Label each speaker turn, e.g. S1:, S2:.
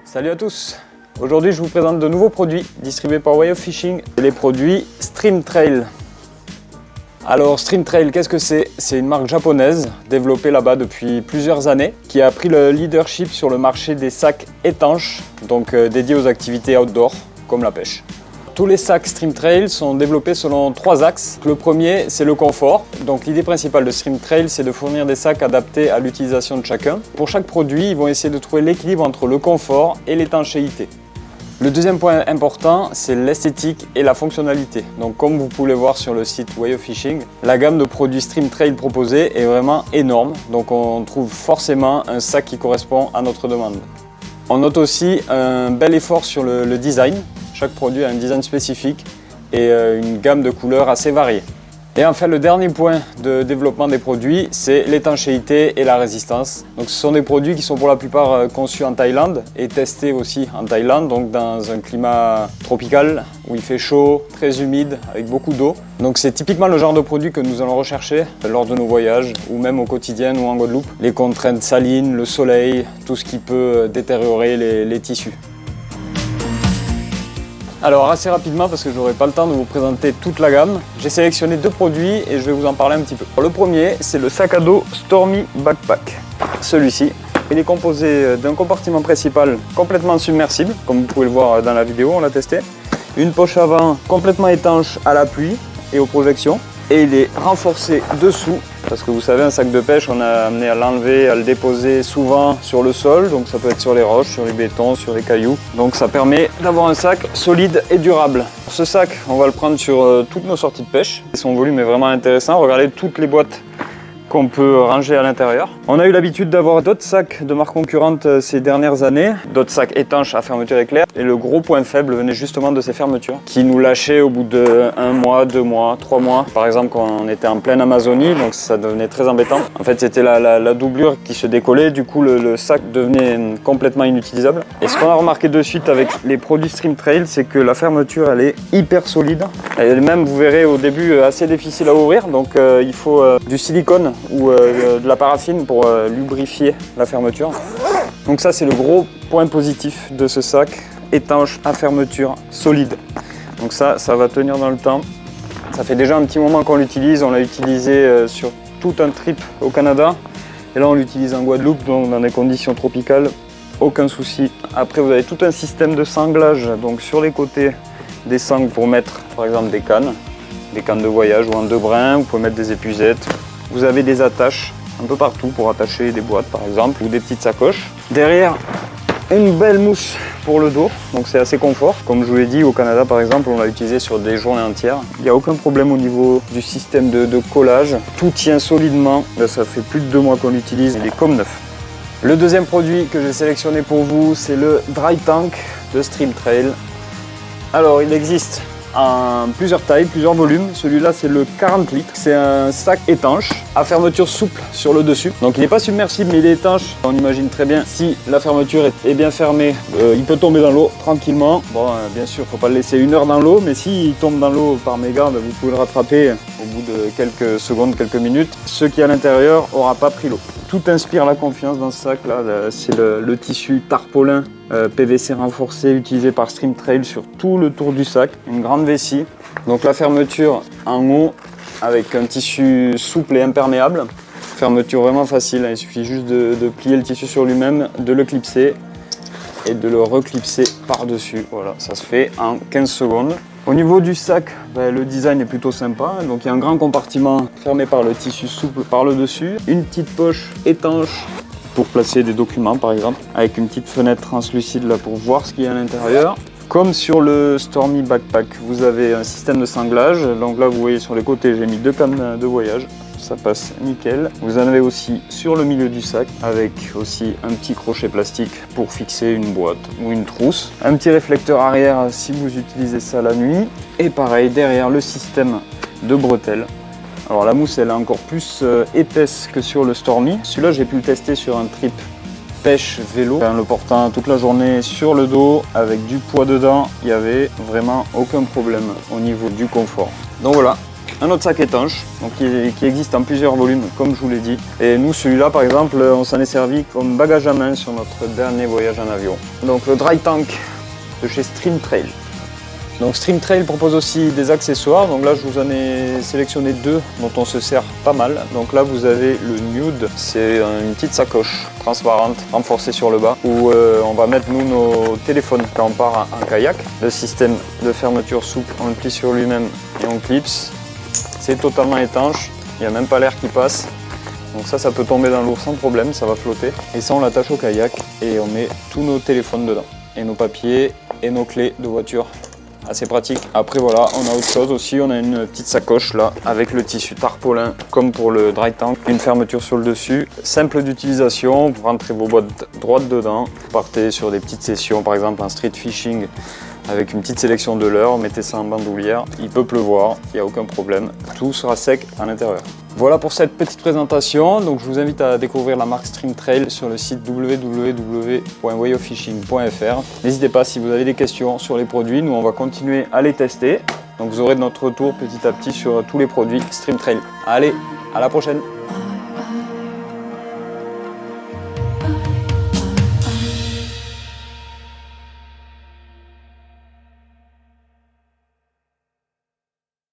S1: Salut à tous! Aujourd'hui je vous présente de nouveaux produits distribués par Way of Fishing, les produits Stream Trail. Alors Stream Trail, qu'est-ce que c'est? C'est une marque japonaise développée là-bas depuis plusieurs années qui a pris le leadership sur le marché des sacs étanches, donc dédiés aux activités outdoor comme la pêche. Tous les sacs Stream Trail sont développés selon 3 axes. Le premier, c'est le confort. Donc l'idée principale de Stream Trail, c'est de fournir des sacs adaptés à l'utilisation de chacun. Pour chaque produit, ils vont essayer de trouver l'équilibre entre le confort et l'étanchéité. Le deuxième point important, c'est l'esthétique et la fonctionnalité. Donc comme vous pouvez le voir sur le site Way of Fishing, la gamme de produits Stream Trail proposée est vraiment énorme. Donc on trouve forcément un sac qui correspond à notre demande. On note aussi un bel effort sur le design. Chaque produit a un design spécifique et une gamme de couleurs assez variée. Et enfin, le dernier point de développement des produits, c'est l'étanchéité et la résistance. Donc, ce sont des produits qui sont pour la plupart conçus en Thaïlande et testés aussi en Thaïlande, donc dans un climat tropical où il fait chaud, très humide, avec beaucoup d'eau. Donc c'est typiquement le genre de produit que nous allons rechercher lors de nos voyages ou même au quotidien ou en Guadeloupe. Les contraintes salines, le soleil, tout ce qui peut détériorer les tissus. Alors assez rapidement, parce que je n'aurai pas le temps de vous présenter toute la gamme, j'ai sélectionné 2 produits et je vais vous en parler un petit peu. Le premier, c'est le sac à dos Stormy Backpack. Celui-ci, il est composé d'un compartiment principal complètement submersible, comme vous pouvez le voir dans la vidéo, on l'a testé. Une poche avant complètement étanche à la pluie et aux projections. Et il est renforcé dessous, parce que vous savez, un sac de pêche, on a amené à l'enlever, à le déposer souvent sur le sol, donc ça peut être sur les roches, sur les bétons, sur les cailloux. Donc ça permet d'avoir un sac solide et durable. Ce sac, on va le prendre sur toutes nos sorties de pêche. Son volume est vraiment intéressant, regardez toutes les boîtes qu'on peut ranger à l'intérieur. On a eu l'habitude d'avoir d'autres sacs de marques concurrentes ces dernières années, d'autres sacs étanches à fermeture éclair. Et le gros point faible venait justement de ces fermetures qui nous lâchaient au bout de 1 mois, 2 mois, 3 mois. Par exemple, quand on était en pleine Amazonie, donc ça devenait très embêtant. En fait, c'était la doublure qui se décollait, du coup le sac devenait complètement inutilisable. Et ce qu'on a remarqué de suite avec les produits Stream Trail, c'est que la fermeture, elle est hyper solide. Elle est même, vous verrez, au début assez difficile à ouvrir, donc il faut du silicone ou de la paraffine pour lubrifier la fermeture. Donc ça, c'est le gros point positif de ce sac, étanche à fermeture solide. Donc ça va tenir dans le temps. Ça fait déjà un petit moment qu'on l'utilise, on l'a utilisé sur tout un trip au Canada. Et là, on l'utilise en Guadeloupe, donc dans des conditions tropicales, aucun souci. Après, vous avez tout un système de sanglage, donc sur les côtés des sangles pour mettre par exemple des cannes de voyage ou en 2 brins, vous pouvez mettre des épuisettes. Vous avez des attaches un peu partout pour attacher des boîtes par exemple ou des petites sacoches. Derrière, une belle mousse pour le dos, donc c'est assez confort. Comme je vous l'ai dit, au Canada par exemple, on l'a utilisé sur des journées entières. Il n'y a aucun problème au niveau du système de collage. Tout tient solidement. Là, ça fait plus de 2 mois qu'on l'utilise, il est comme neuf. Le deuxième produit que j'ai sélectionné pour vous, c'est le Dry Tank de Stream Trail. Alors, il existe en plusieurs tailles, plusieurs volumes. Celui-là, c'est le 40 litres. C'est un sac étanche à fermeture souple sur le dessus. Donc il n'est pas submersible, mais il est étanche. On imagine très bien, si la fermeture est bien fermée, il peut tomber dans l'eau tranquillement. Bon, bien sûr, il ne faut pas le laisser 1 heure dans l'eau, mais s'il tombe dans l'eau par mégarde, vous pouvez le rattraper au bout de quelques secondes, quelques minutes. Ce qui est à l'intérieur n'aura pas pris l'eau. Tout inspire la confiance dans ce sac-là. C'est le tissu tarpaulin PVC renforcé utilisé par Stream Trail sur tout le tour du sac. Une grande vessie. Donc la fermeture en haut avec un tissu souple et imperméable. Fermeture vraiment facile, il suffit juste de plier le tissu sur lui-même, de le clipser et de le reclipser par-dessus. Voilà, ça se fait en 15 secondes. Au niveau du sac, le design est plutôt sympa. Donc il y a un grand compartiment fermé par le tissu souple par le dessus. Une petite poche étanche pour placer des documents par exemple, avec une petite fenêtre translucide là pour voir ce qu'il y a à l'intérieur. Comme sur le Stormy Backpack, vous avez un système de sanglage. Donc là, vous voyez sur les côtés, j'ai mis 2 cannes de voyage. Ça passe nickel. Vous en avez aussi sur le milieu du sac avec aussi un petit crochet plastique pour fixer une boîte ou une trousse. Un petit réflecteur arrière si vous utilisez ça la nuit. Et pareil, derrière le système de bretelles. Alors la mousse, elle est encore plus épaisse que sur le Stormy. Celui-là, j'ai pu le tester sur un trip pêche vélo. En le portant toute la journée sur le dos avec du poids dedans, il n'y avait vraiment aucun problème au niveau du confort. Donc voilà, un autre sac étanche donc qui existe en plusieurs volumes comme je vous l'ai dit. Et nous celui-là par exemple, on s'en est servi comme bagage à main sur notre dernier voyage en avion. Donc le dry tank de chez Stream Trail. Donc Stream Trail propose aussi des accessoires, donc là je vous en ai sélectionné deux dont on se sert pas mal. Donc là vous avez le Nude, c'est une petite sacoche transparente renforcée sur le bas où on va mettre nous nos téléphones quand on part en kayak. Le système de fermeture souple, on le plie sur lui-même et on clipse. C'est totalement étanche, il n'y a même pas l'air qui passe. Donc ça peut tomber dans l'eau sans problème, ça va flotter. Et ça on l'attache au kayak et on met tous nos téléphones dedans. Et nos papiers et nos clés de voiture. Assez pratique. Après voilà, on a autre chose aussi, on a une petite sacoche là avec le tissu tarpaulin comme pour le dry tank, une fermeture sur le dessus, simple d'utilisation, vous rentrez vos boîtes droites dedans, vous partez sur des petites sessions par exemple en street fishing avec une petite sélection de leurres, mettez ça en bandoulière, il peut pleuvoir, il n'y a aucun problème, tout sera sec à l'intérieur. Voilà pour cette petite présentation, donc je vous invite à découvrir la marque Stream Trail sur le site www.wayofishing.fr. N'hésitez pas si vous avez des questions sur les produits, nous on va continuer à les tester. Donc vous aurez notre retour petit à petit sur tous les produits Stream Trail. Allez, à la prochaine!